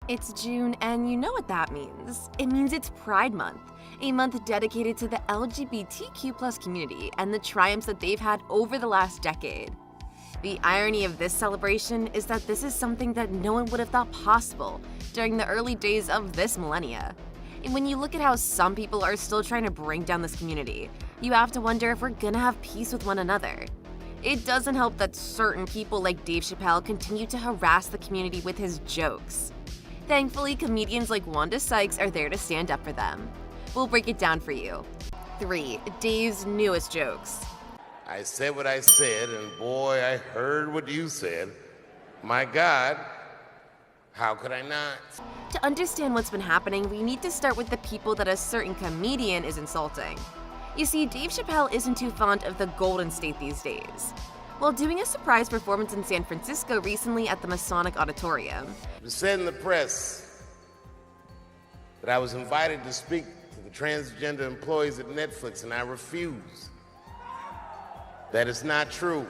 It's June, and you know what that means. It means it's Pride Month, a month dedicated to the LGBTQ+ community and the triumphs that they've had over the last decade. The irony of this celebration is that this is something that no one would have thought possible during the early days of this millennia. And when you look at how some people are still trying to bring down this community, you have to wonder if we're gonna have peace with one another. It doesn't help that certain people like Dave Chappelle continue to harass the community with his jokes. Thankfully, comedians like Wanda Sykes are there to stand up for them. We'll break it down for you. 3. Dave's newest jokes. I said what I said, and boy, I heard what you said. My God, how could I not? To understand what's been happening, we need to start with the people that a certain comedian is insulting. You see, Dave Chappelle isn't too fond of the Golden State these days. While doing a surprise performance in San Francisco recently at the Masonic Auditorium, It was said in the press that I was invited to speak to the transgender employees at Netflix, and I refused. That is not true.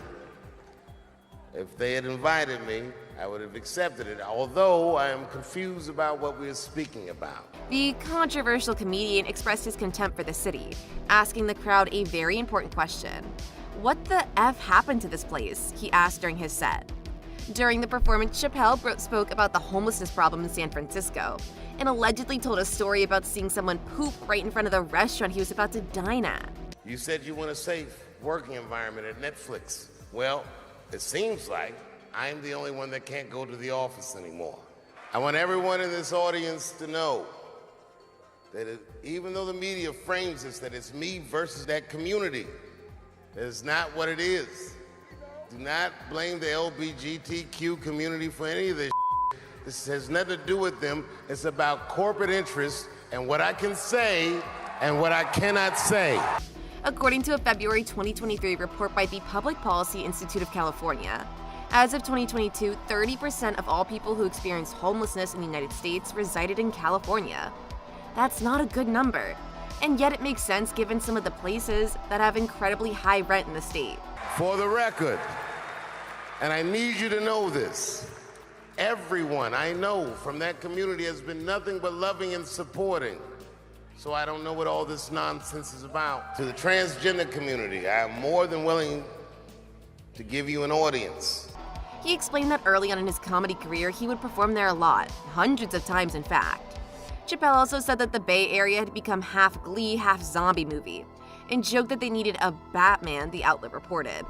If they had invited me, I would have accepted it, although I am confused about what we are speaking about. the controversial comedian expressed his contempt for the city, asking the crowd a very important question. What the F happened to this place? He asked during his set. During the performance, Chappelle spoke about the homelessness problem in San Francisco and allegedly told a story about seeing someone poop right in front of the restaurant he was about to dine at. You said you want a safe working environment at Netflix. Well, it seems like I'm the only one that can't go to the office anymore. I want everyone in this audience to know that even though the media frames this, that it's me versus that community, that is not what it is. Do not blame the LGBTQ community for any of this. This has nothing to do with them. It's about corporate interests and what I can say and what I cannot say. According to a February 2023 report by the Public Policy Institute of California, as of 2022, 30% of all people who experienced homelessness in the United States resided in California. That's not a good number, and yet it makes sense given some of the places that have incredibly high rent in the state. For the record, and I need you to know this, everyone I know from that community has been nothing but loving and supporting. So I don't know what all this nonsense is about. To the transgender community, I am more than willing to give you an audience. He explained that early on in his comedy career, he would perform there a lot, hundreds of times in fact. Chappelle also said that the Bay Area had become half Glee, half zombie movie, and joked that they needed a Batman, the outlet reported.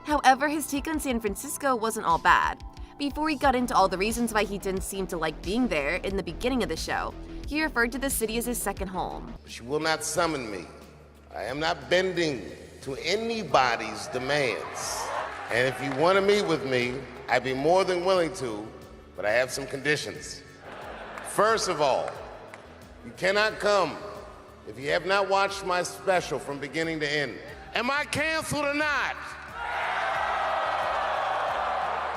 However, his take on San Francisco wasn't all bad. Before he got into all the reasons why he didn't seem to like being there in the beginning of the show, he referred to the city as his second home. She will not summon me. I am not bending to anybody's demands. And if you want to meet with me, I'd be more than willing to, but I have some conditions. First of all, you cannot come if you have not watched my special from beginning to end. Am I canceled or not?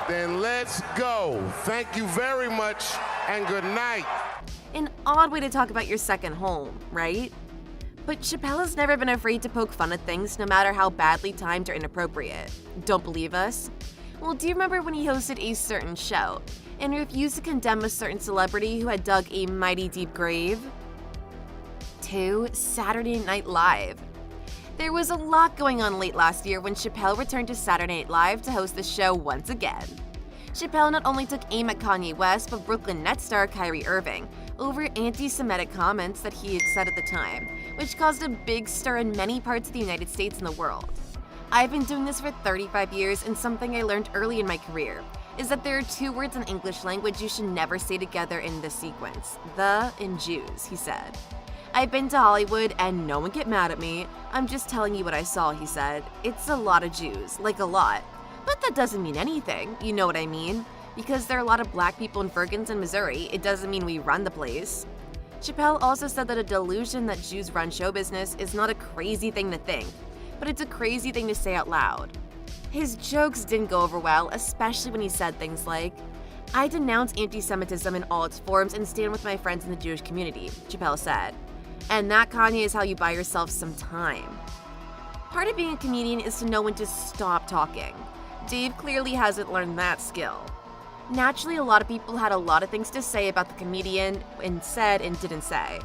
Then let's go. Thank you very much and good night. An odd way to talk about your second home, right? But Chappelle has never been afraid to poke fun at things no matter how badly timed or inappropriate. Don't believe us? Well, do you remember when he hosted a certain show and refused to condemn a certain celebrity who had dug a mighty deep grave? 2. Saturday Night Live. There was a lot going on late last year when Chappelle returned to Saturday Night Live to host the show once again. Chappelle not only took aim at Kanye West, but Brooklyn Nets star Kyrie Irving over anti-Semitic comments that he had said at the time, which caused a big stir in many parts of the United States and the world. I've been doing this for 35 years, and something I learned early in my career is that there are 2 words in English language you should never say together in this sequence: the and Jews, he said. I've been to Hollywood, and no one get mad at me. I'm just telling you what I saw, he said. It's a lot of Jews, like a lot. But that doesn't mean anything, you know what I mean? Because there are a lot of black people in Ferguson, Missouri, it doesn't mean we run the place. Chappelle also said that a delusion that Jews run show business is not a crazy thing to think, but it's a crazy thing to say out loud. His jokes didn't go over well, especially when he said things like, "I denounce anti-Semitism in all its forms and stand with my friends in the Jewish community," Chappelle said. And that, Kanye, is how you buy yourself some time. Part of being a comedian is to know when to stop talking. Dave clearly hasn't learned that skill. Naturally, a lot of people had a lot of things to say about the comedian and said and didn't say.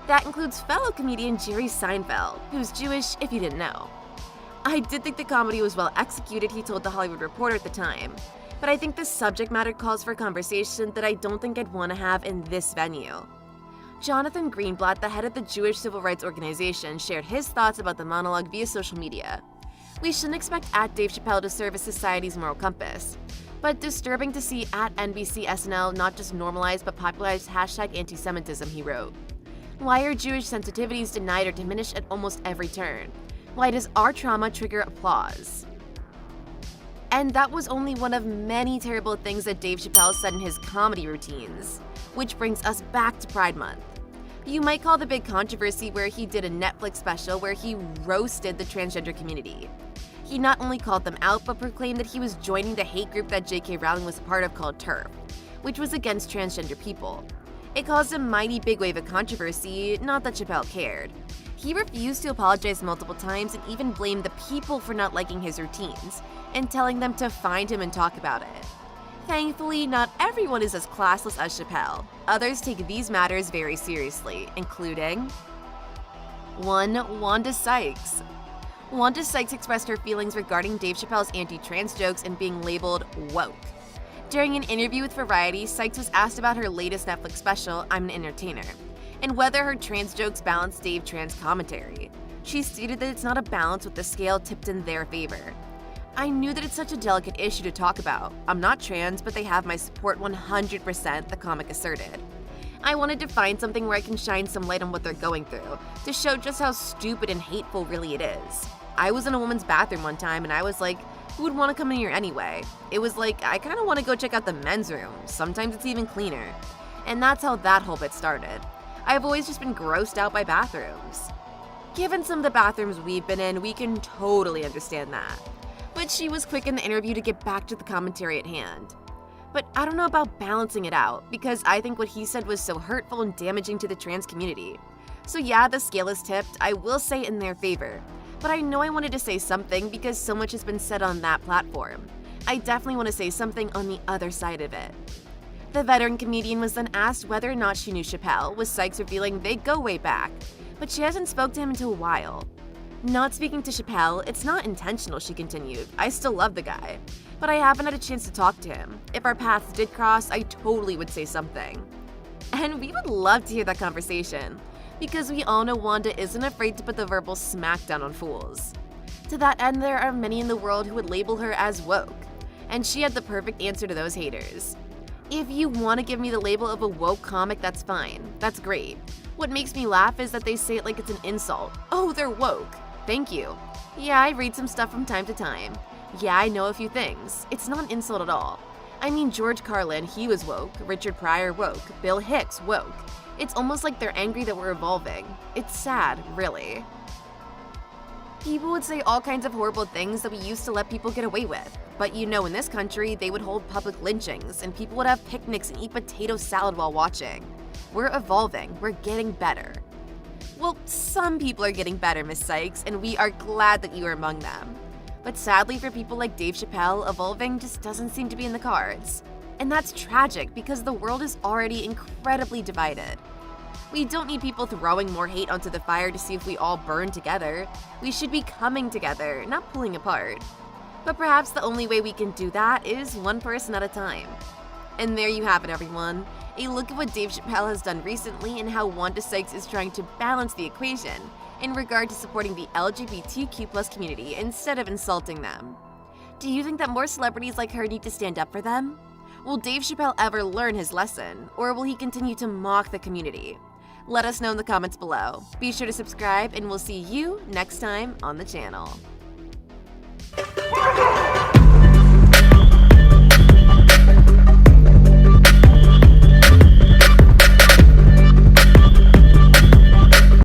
That includes fellow comedian Jerry Seinfeld, who's Jewish if you didn't know. I did think the comedy was well executed, he told The Hollywood Reporter at the time, but I think the subject matter calls for a conversation that I don't think I'd want to have in this venue. Jonathan Greenblatt, the head of the Jewish Civil Rights Organization, shared his thoughts about the monologue via social media. We shouldn't expect @Dave Chappelle to serve as society's moral compass, but disturbing to see @NBC SNL not just normalize but popularize #anti-Semitism, he wrote. Why are Jewish sensitivities denied or diminished at almost every turn? Why does our trauma trigger applause? And that was only one of many terrible things that Dave Chappelle said in his comedy routines. Which brings us back to Pride Month. You might call the big controversy where he did a Netflix special where he roasted the transgender community. He not only called them out, but proclaimed that he was joining the hate group that J.K. Rowling was a part of called TERF, which was against transgender people. It caused a mighty big wave of controversy, not that Chappelle cared. He refused to apologize multiple times and even blamed the people for not liking his routines, and telling them to find him and talk about it. Thankfully, not everyone is as classless as Chappelle. Others take these matters very seriously, including 1. Wanda Sykes. Wanda Sykes expressed her feelings regarding Dave Chappelle's anti-trans jokes and being labeled woke. During an interview with Variety, Sykes was asked about her latest Netflix special, I'm an Entertainer, and whether her trans jokes balance Dave's trans commentary. She stated that it's not a balance with the scale tipped in their favor. I knew that it's such a delicate issue to talk about. I'm not trans, but they have my support 100%, the comic asserted. I wanted to find something where I can shine some light on what they're going through, to show just how stupid and hateful really it is. I was in a woman's bathroom one time and I was like, who would want to come in here anyway? It was like, I kind of want to go check out the men's room. Sometimes it's even cleaner. And that's how that whole bit started. I've always just been grossed out by bathrooms. Given some of the bathrooms we've been in, we can totally understand that. But she was quick in the interview to get back to the commentary at hand. But I don't know about balancing it out, because I think what he said was so hurtful and damaging to the trans community. So yeah, the scale is tipped, I will say in their favor. But I know I wanted to say something because so much has been said on that platform. I definitely want to say something on the other side of it. The veteran comedian was then asked whether or not she knew Chappelle, with Sykes revealing they go way back, but she hasn't spoke to him until a while. Not speaking to Chappelle, it's not intentional, she continued. I still love the guy, but I haven't had a chance to talk to him. If our paths did cross, I totally would say something. And we would love to hear that conversation, because we all know Wanda isn't afraid to put the verbal smackdown on fools. To that end, there are many in the world who would label her as woke, and she had the perfect answer to those haters. If you want to give me the label of a woke comic, that's fine. That's great. What makes me laugh is that they say it like it's an insult. Oh, they're woke. Thank you. Yeah, I read some stuff from time to time. Yeah, I know a few things. It's not an insult at all. I mean, George Carlin, he was woke. Richard Pryor, woke. Bill Hicks, woke. It's almost like they're angry that we're evolving. It's sad, really. People would say all kinds of horrible things that we used to let people get away with. But you know, in this country, they would hold public lynchings, and people would have picnics and eat potato salad while watching. We're evolving. We're getting better. Well, some people are getting better, Miss Sykes, and we are glad that you are among them. But sadly for people like Dave Chappelle, evolving just doesn't seem to be in the cards. And that's tragic because the world is already incredibly divided. We don't need people throwing more hate onto the fire to see if we all burn together. We should be coming together, not pulling apart. But perhaps the only way we can do that is one person at a time. And there you have it, everyone. A look at what Dave Chappelle has done recently and how Wanda Sykes is trying to balance the equation in regard to supporting the LGBTQ+ community instead of insulting them. Do you think that more celebrities like her need to stand up for them? Will Dave Chappelle ever learn his lesson, or will he continue to mock the community? Let us know in the comments below. Be sure to subscribe, and we'll see you next time on the channel.